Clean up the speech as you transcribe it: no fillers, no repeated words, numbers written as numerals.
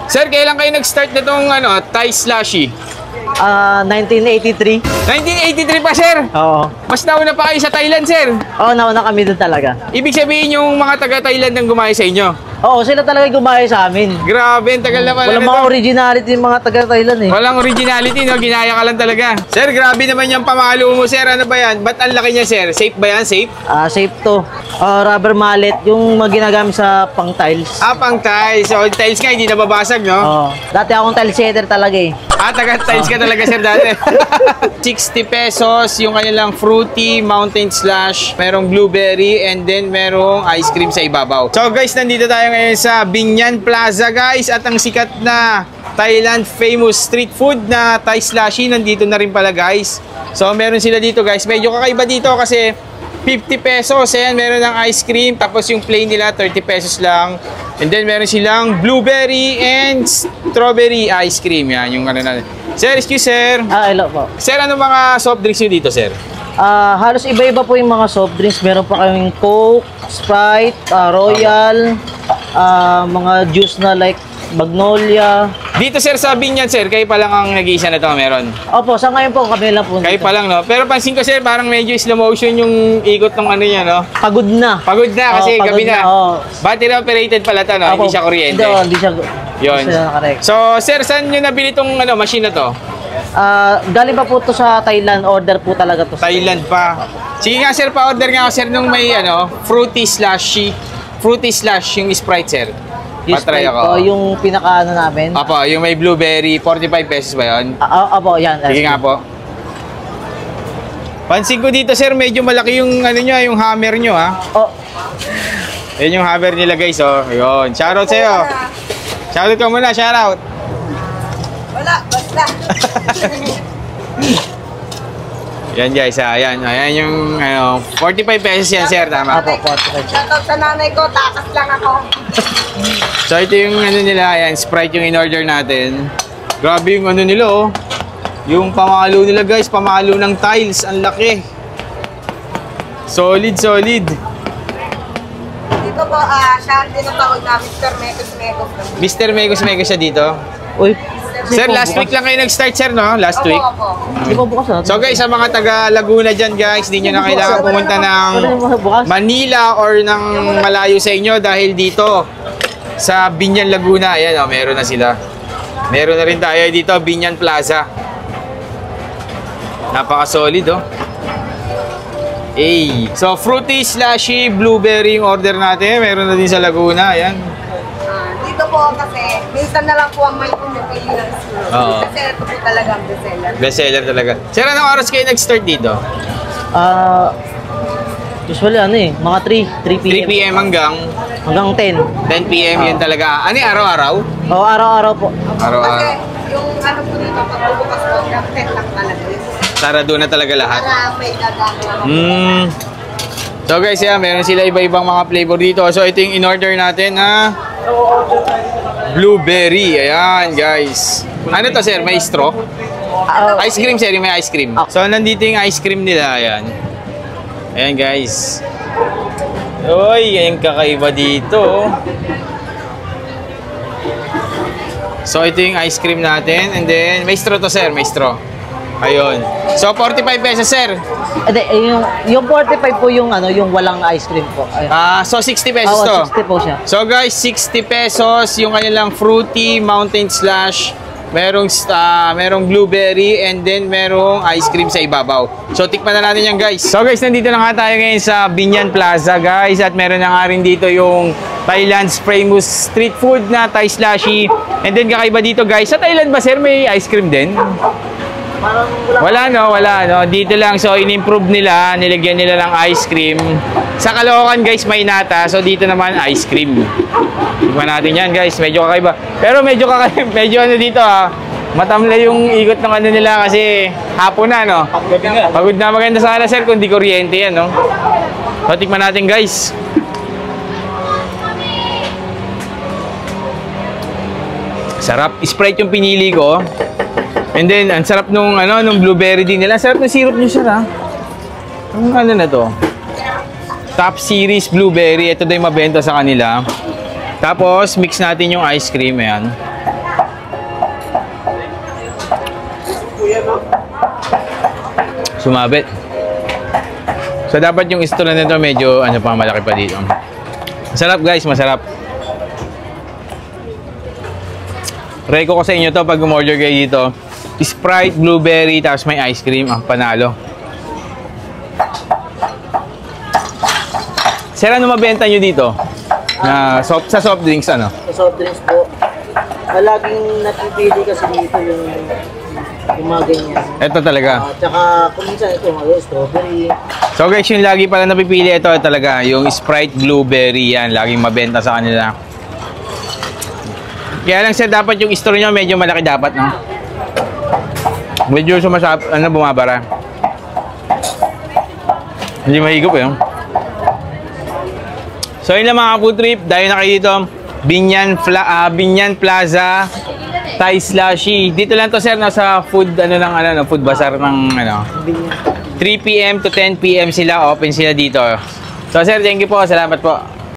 Sir, kailan kayo nag-start na itong Thai Slushy? 1983. 1983 pa, sir? Oo. Mas nauna pa kayo sa Thailand, sir? Oo, nauna kami doon talaga. Ibig sabihin yung mga taga-Thailand ang gumaya sa inyo? Oo, sila talaga gumaya sa amin. Grabe, ang tagal naman. Walang mga originality yung mga taga-Thailand eh. Walang originality, no? Ginaya ka lang talaga. Sir, grabe naman yung pamalo mo, sir. Ano ba yan? Ba't ang laki niya, sir? Safe ba yan? Safe? Safe to. Rubber mallet, yung ginagamit sa pang-tiles. Pang tiles. So, tiles nga, hindi nababasag, no? Oo. Dati akong tile setter talaga eh. Taga-tiles ka talaga, sir, dati. 60 pesos, yung kanilang fruity mountain slush. Merong blueberry, and then merong ice cream sa ibabaw. So, guys, nandito tayo ngayon sa Binyan Plaza, guys. At ang sikat na Thailand famous street food na Thai Slushy, nandito na rin pala, guys. So, meron sila dito, guys. Medyo kakaiba dito kasi 50 pesos. Ayan, meron ng ice cream. Tapos yung plain nila, 30 pesos lang. And then, meron silang blueberry and strawberry ice cream. Yan, yung ano natin. Sir, excuse, sir. Hello po. Sir, ano mga soft drinks nyo dito, sir? Halos iba-iba po yung mga soft drinks. Meron pa kaming Coke, Sprite, Royal, mga juice na like Magnolia. Dito, sir, sa Binyan, sir, kayo pa lang ang nag-iisa na to, meron? Opo, sa ngayon po, kami lang po. Kayo pa lang, no? Pero pansin ko, sir, parang medyo slow motion yung ikot ng ano niya, no? Pagod na. Pagod na kasi pagod gabi na. na. Battery operated pala to, no? Hindi siya kuryente. Hindi siya. Yun. Hindi siya correct. So, sir, saan nyo nabili tong machine na to? Galing pa po to sa Thailand. Order po talaga to. Thailand pa. Sige nga, sir, pa-order nga ako, sir, nung may fruity slushy. Fruity slush, yung Sprite, sir. Yung Patry Sprite ako. po, yung pinaka-ano namin. Apo, yung may blueberry, 45 pesos ba yun? Apo, yan. Sige nga po. Pansin ko dito, sir, medyo malaki yung ano nyo, yung hammer nyo, ha? Oh. Yan yung hammer nila, guys, oh. Yun. Shoutout sa'yo. Shoutout ka muna, shoutout. Wala, basta. Yan, guys, ayan. Ayan yung 45 pesos yan, sir, tama? Apo, 45. Shoutout sa nanay ko, takas lang ako. So, ito yung ano nila, ayan, Sprite yung in-order natin. Grabe yung ano nila, oh. Yung pamalo nila, guys, pamalo ng tiles. Ang laki. Solid, solid. Dito po, siya ang tinatawag na Mr. Mekos Mekos. Mr. Megos Megos siya dito. Uy. Sir, last week lang kayo nag-start, sir, no? Last week. Opo. Hindi po bukas na. So, guys, sa mga taga Laguna dyan, guys, di nyo na kailangan pumunta ng Manila or ng malayo sa inyo dahil dito sa Binyan, Laguna, ayan, oh, meron na sila. Meron na rin tayo dito, Binyan Plaza. Napaka-solid, oh. Hey. So, fruity, slushy, blueberry yung order natin. Meron na din sa Laguna, ayan. Dito po kasi, minsan na lang po ang may pumipili ng school. Oo. Kasi ito po talaga ang bestseller. Bestseller talaga. Sir, anong oras kayo nag-start dito? Usually mga 3 p.m. 3 p.m. hanggang 10 p.m. Yun talaga. Ano yung araw-araw? Oo, araw-araw po. Kasi Araw-araw. yung ano po dito, pagbubukas po, hanggang 10 lang talaga. Sarado na talaga lahat. Para may gagano. So guys, yeah, meron sila iba-ibang mga flavor dito. So ito yung in-order natin na blueberry. Ayan, guys. Ano to, sir? May straw? Ice cream, sir. Yung may ice cream. So nandito yung ice cream nila. Ayan. Ayan, guys. Uy, yung kakaiba dito. So ito yung ice cream natin. And then, may straw to, sir. May straw. Ayun. So 45 pesos, sir. Hindi, yung 45 po yung yung walang ice cream po. So 60 pesos to. 60 po siya. So guys, 60 pesos yung kanilang fruity mountain slush. Merong blueberry and then merong ice cream sa ibabaw. So tikman na natin yan, guys. So guys, nandito na nga tayo ngayon sa Binyan Plaza, guys. At meron na nga rin dito yung Thailand's famous street food na Thai Slushy. And then kakaiba dito, guys. Sa Thailand ba, sir, may ice cream din? Wala no. Dito lang. So in-improve nila, nilagyan nila ng ice cream. Sa Caloocan, guys, may nata. So dito naman ice cream. Tignan natin yan, guys. Medyo kakaiba. Pero medyo ano dito, matamlay yung ikot ng ano nila kasi hapon na, no? Pagod na. Maganda sana, sir, kung di kuryente yan, no? So tignan natin, guys. Sarap. Sprite yung pinili ko. And then, ang sarap nung blueberry din nila. Sarap ng syrup nyo, sir, ha? Ang ano na to? Top Series Blueberry. Ito daw yung mabenta sa kanila. Tapos, mix natin yung ice cream, ayan. Sumabit. So dapat yung istro nito medyo ano pa, malaki pa dito. Masarap guys, masarap. Reko ko sa inyo to pag umorder kayo dito. Sprite, blueberry, tapos may ice cream. Ang panalo. Sir, ano mabenta nyo dito? Sa soft drinks, ano? Sa soft drinks po, laging napipili kasi dito yung mga ganyan. Ito talaga. Tsaka kung minsan ito, strawberry. So guys, yung lagi pala napipili ito talaga, yung Sprite Blueberry yan, laging mabenta sa kanila. Kaya lang sir, dapat yung store nyo medyo malaki dapat, no? Medyo bumabara. Hindi mahigop eh. So yun lang mga food trip, dahil na kayo dito, Binyan Plaza, Thai Slushy. Dito lang to sir, nasa food bazaar ng 3 PM to 10 PM sila, open sila dito. So sir, thank you po, salamat po.